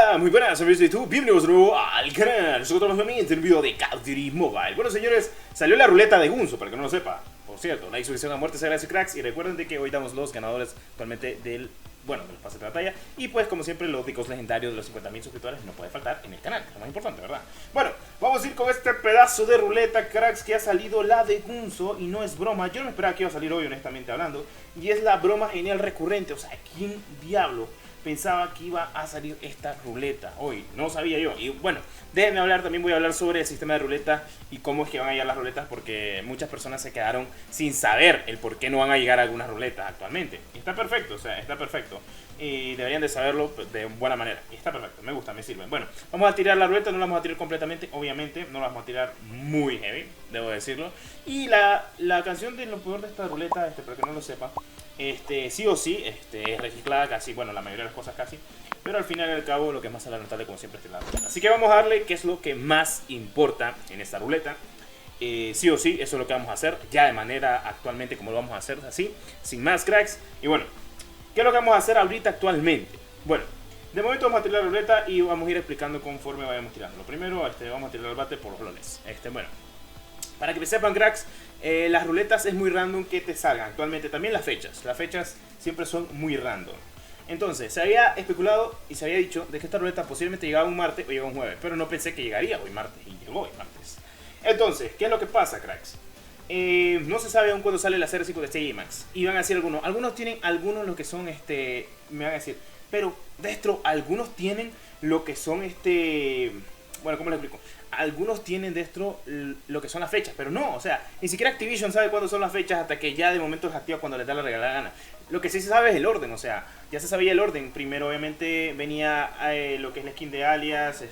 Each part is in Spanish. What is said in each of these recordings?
Hola, muy buenas amigos de YouTube, bienvenidos de nuevo al canal. Nosotros nuevamente en un video de Call of Duty Mobile. Bueno señores, salió la ruleta de Gunzo, para que no lo sepa. Por cierto, like, suscripción a muerte, se agradece cracks. Y recuerden de que hoy damos los ganadores actualmente del pase de batalla. Y pues como siempre los ticos legendarios de los 50.000 suscriptores no puede faltar en el canal, que es lo más importante, ¿verdad? Bueno, vamos a ir con este pedazo de ruleta, cracks, que ha salido la de Gunzo. Y no es broma, yo no me esperaba que iba a salir hoy, honestamente hablando. Y es la broma genial recurrente, o sea, ¿quién diablo pensaba que iba a salir esta ruleta hoy? No sabía yo. Y bueno, déjenme hablar, también voy a hablar sobre el sistema de ruleta y cómo es que van a llegar las ruletas, porque muchas personas se quedaron sin saber el por qué no van a llegar algunas ruletas actualmente. Y está perfecto, o sea, está perfecto. Y deberían de saberlo de buena manera. Y está perfecto, me gusta, me sirven. Bueno, vamos a tirar la ruleta, no la vamos a tirar completamente, obviamente. No la vamos a tirar muy heavy, debo decirlo. Y la canción de lo peor de esta ruleta, para que no lo sepa, sí o sí, es reciclada casi, bueno, la mayoría de las cosas casi. Pero al final y al cabo, lo que es más lamentable, como siempre, es la ruleta. Así que vamos a darle qué es lo que más importa en esta ruleta. Sí o sí, eso es lo que vamos a hacer, ya de manera actualmente como lo vamos a hacer, así, sin más cracks. Y bueno, ¿qué es lo que vamos a hacer ahorita actualmente? Bueno, de momento vamos a tirar la ruleta y vamos a ir explicando conforme vayamos tirando. Lo primero, vamos a tirar el bate por los loles. Bueno, para que sepan cracks, las ruletas es muy random que te salgan actualmente. También las fechas siempre son muy random. Entonces, se había especulado y se había dicho de que esta ruleta posiblemente llegaba un martes o llegaba un jueves, pero no pensé que llegaría hoy martes, y llegó hoy martes. Entonces, ¿qué es lo que pasa, cracks? No se sabe aún cuándo sale la serie 56 IMAX. Y van a decir algunos tienen algunos lo que son me van a decir, pero Destro, algunos tienen lo que son bueno, ¿cómo les explico? Algunos tienen Destro lo que son las fechas, pero no, o sea, ni siquiera Activision sabe cuándo son las fechas hasta que ya de momento es activa cuando les da la regalada gana. Lo que sí se sabe es el orden, o sea, ya se sabía el orden. Primero obviamente venía lo que es la skin de Alias,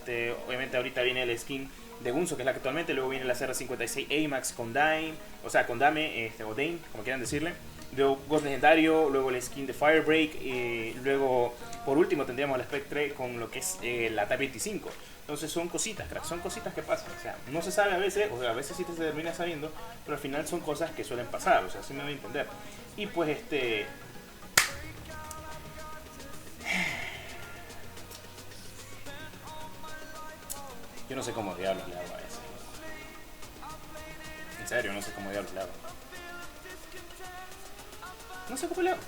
obviamente ahorita viene el skin de Gunzo, que es la que actualmente, luego viene la CR56 AMAX con Dame, o sea, con Dame, o Dame, como quieran decirle. Luego Ghost Legendario, luego el skin de Firebreak, y luego, por último, tendríamos la Spectre con lo que es la TAP 25. Entonces son cositas, crack, son cositas que pasan, o sea, no se sabe a veces, o sea, a veces sí se termina sabiendo, pero al final son cosas que suelen pasar, o sea, así me voy a entender. Y pues yo no sé cómo diablos le hago a eso. En serio, no sé cómo diablos le hago. No sé cómo le hago.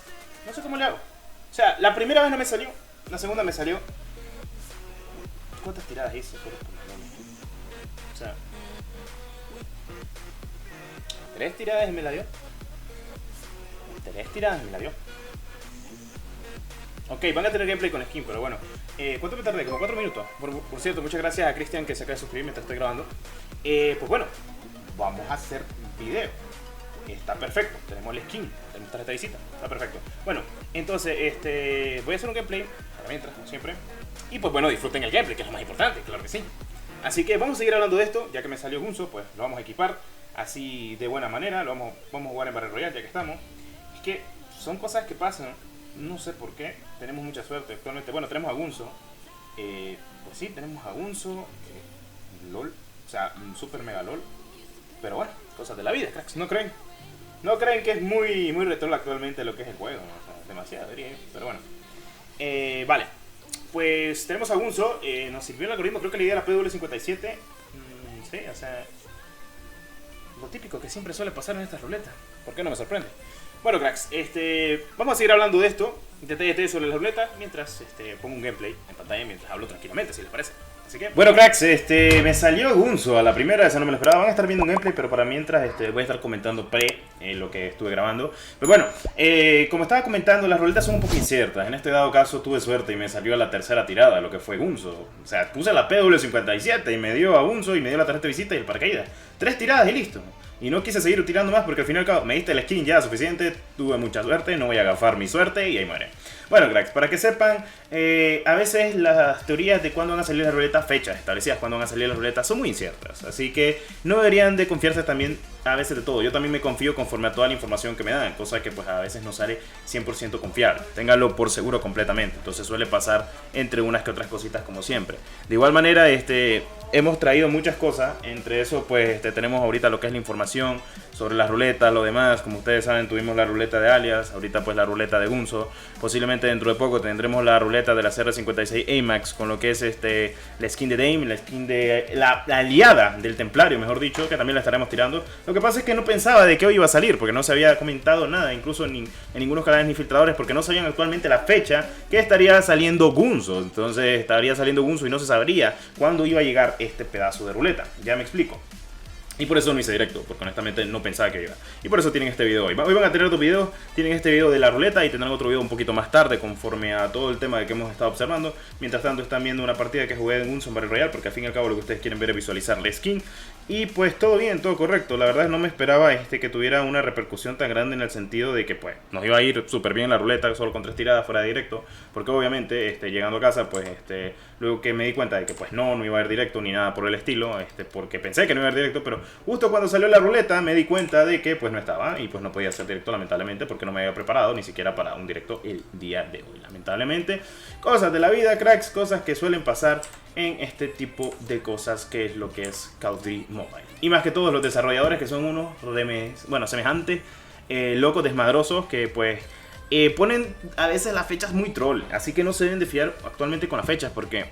No sé cómo le hago. O sea, la primera vez no me salió. La segunda me salió. ¿Cuántas tiradas hice? O sea, 3 tiradas y me la dio. 3 tiradas y me la dio. Ok, van a tener gameplay con skin, pero bueno. ¿Cuánto me tardé? Como 4 minutos. Por cierto, muchas gracias a Cristian que se acaba de suscribir mientras estoy grabando. Pues bueno, vamos a hacer video. Está perfecto, tenemos el skin, tenemos tarjeta de visita, está perfecto. Bueno, entonces voy a hacer un gameplay, para mientras, como siempre. Y pues bueno, disfruten el gameplay, que es lo más importante, claro que sí. Así que vamos a seguir hablando de esto, ya que me salió Gunzo, pues lo vamos a equipar así de buena manera. Vamos a jugar en Battle Royale, ya que estamos. Es que son cosas que pasan, no sé por qué, tenemos mucha suerte actualmente. Bueno, tenemos a Gunzo, pues sí, tenemos a Gunzo, LOL, o sea, un super mega LOL. Pero bueno, cosas de la vida, cracks, ¿no creen? No creen que es muy retro actualmente lo que es el juego, ¿no? O sea, demasiado, diría yo, pero bueno. Vale, pues tenemos a Gunzo, nos sirvió el algoritmo, creo que la idea era PW57. Sí, o sea, lo típico que siempre suele pasar en estas ruletas. ¿Por qué no me sorprende? Bueno, cracks, vamos a seguir hablando de esto, detalles sobre la ruleta, mientras pongo un gameplay en pantalla, mientras hablo tranquilamente, si les parece. Así que, bueno, cracks, me salió Gunzo a la primera, esa no me lo esperaba. Van a estar viendo un gameplay, pero para mientras voy a estar comentando lo que estuve grabando. Pero bueno, como estaba comentando, las ruletas son un poco inciertas. En este dado caso tuve suerte y me salió la tercera tirada, lo que fue Gunzo. O sea, puse la PW57 y me dio a Gunzo y me dio la tarjeta de visita y el paracaídas. 3 tiradas y listo. Y no quise seguir tirando más porque al final y al cabo me diste el skin ya suficiente, tuve mucha suerte, no voy a agafar mi suerte y ahí muere. Bueno, cracks, para que sepan, a veces las teorías de cuándo van a salir las ruletas, fechas establecidas cuándo van a salir las ruletas, son muy inciertas. Así que no deberían de confiarse también a veces de todo. Yo también me confío conforme a toda la información que me dan, cosa que pues a veces no sale 100% confiable. Ténganlo por seguro completamente. Entonces suele pasar entre unas que otras cositas como siempre. De igual manera, hemos traído muchas cosas. Entre eso pues tenemos ahorita lo que es la información sobre las ruletas, lo demás. Como ustedes saben, tuvimos la ruleta de Alias, ahorita pues la ruleta de Gunzo. Posiblemente dentro de poco tendremos la ruleta de la CR56 AMAX con lo que es la skin de Dame, la skin de la aliada del Templario, mejor dicho, que también la estaremos tirando. Lo que pasa es que no pensaba de qué hoy iba a salir, porque no se había comentado nada, incluso en ningunos canales ni filtradores, porque no sabían actualmente la fecha que estaría saliendo Gunzo. Entonces estaría saliendo Gunzo y no se sabría cuándo iba a llegar este pedazo de ruleta. Ya me explico. Y por eso no hice directo, porque honestamente no pensaba que iba. Y por eso tienen este video hoy. Hoy van a tener otro video, tienen este video de la ruleta y tendrán otro video un poquito más tarde, conforme a todo el tema de que hemos estado observando. Mientras tanto están viendo una partida que jugué en Gunzo Battle Royale, porque al fin y al cabo lo que ustedes quieren ver es visualizar la skin. Y pues todo bien, todo correcto. La verdad no me esperaba que tuviera una repercusión tan grande en el sentido de que pues nos iba a ir súper bien la ruleta, solo con 3 tiradas fuera de directo. Porque obviamente llegando a casa pues luego que me di cuenta de que pues no iba a ir directo ni nada por el estilo, porque pensé que no iba a ir directo, pero justo cuando salió la ruleta me di cuenta de que pues no estaba y pues no podía hacer directo lamentablemente, porque no me había preparado ni siquiera para un directo el día de hoy. Lamentablemente, cosas de la vida, cracks, cosas que suelen pasar en este tipo de cosas que es lo que es Call of Duty Mobile. Y más que todos los desarrolladores que son unos semejantes, locos, desmadrosos, que pues ponen a veces las fechas muy troll. Así que no se deben de fiar actualmente con las fechas, porque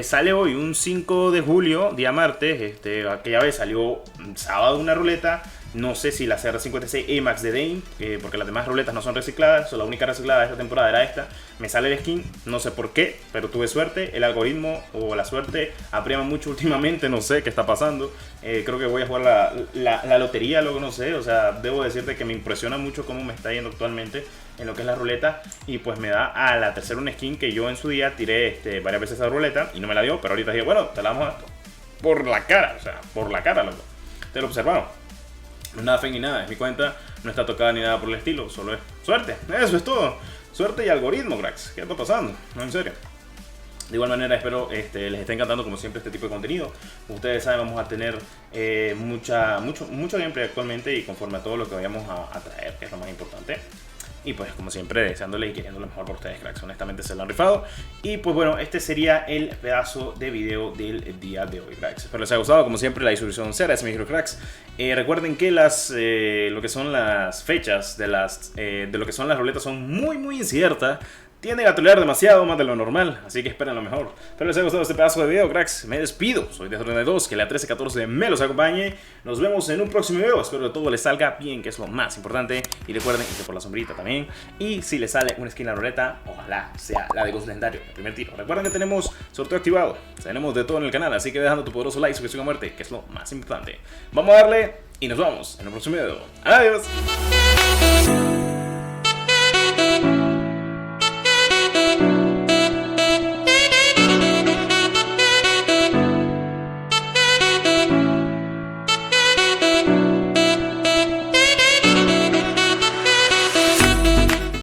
sale hoy un 5 de julio, día martes. Aquella vez salió sábado una ruleta. No sé si la CR56 AMAX de Dame, porque las demás ruletas no son recicladas. La única reciclada de esta temporada era esta. Me sale el skin, no sé por qué, pero tuve suerte. El algoritmo o la suerte aprema mucho últimamente, no sé qué está pasando. Creo que voy a jugar la lotería, luego no sé. O sea, debo decirte que me impresiona mucho cómo me está yendo actualmente en lo que es la ruleta. Y pues me da a la tercera una skin que yo en su día tiré varias veces esa ruleta y no me la dio. Pero ahorita dije, bueno, te la vamos a dar por la cara, o sea, por la cara, loco. Te lo observamos. No es nada fe ni nada, es mi cuenta, no está tocada ni nada por el estilo, solo es suerte, eso es todo. Suerte y algoritmo, cracks. ¿Qué está pasando? No, en serio. De igual manera espero les esté encantando como siempre este tipo de contenido. Ustedes saben, vamos a tener mucho gameplay actualmente y conforme a todo lo que vayamos a traer, que es lo más importante. Y pues como siempre deseándole y queriendo lo mejor por ustedes, cracks. Honestamente se lo han rifado. Y pues bueno, este sería el pedazo de video del día de hoy, cracks. Espero les haya gustado. Como siempre, la distribución será ese micro, cracks. Recuerden que lo que son las fechas de lo que son las ruletas son muy inciertas. Tienden a trolear demasiado más de lo normal, así que esperen lo mejor. Espero les haya gustado este pedazo de video, cracks. Me despido, soy de32, que la 1314 me los acompañe. Nos vemos en un próximo video, espero que todo les salga bien, que es lo más importante. Y recuerden irse por la sombrita también. Y si les sale una skin a la ruleta, ojalá sea la de Ghost Legendario, el primer tiro. Recuerden que tenemos sorteo activado, tenemos de todo en el canal, así que dejando tu poderoso like, suscripción a muerte, que es lo más importante. Vamos a darle y nos vemos en el próximo video. Adiós.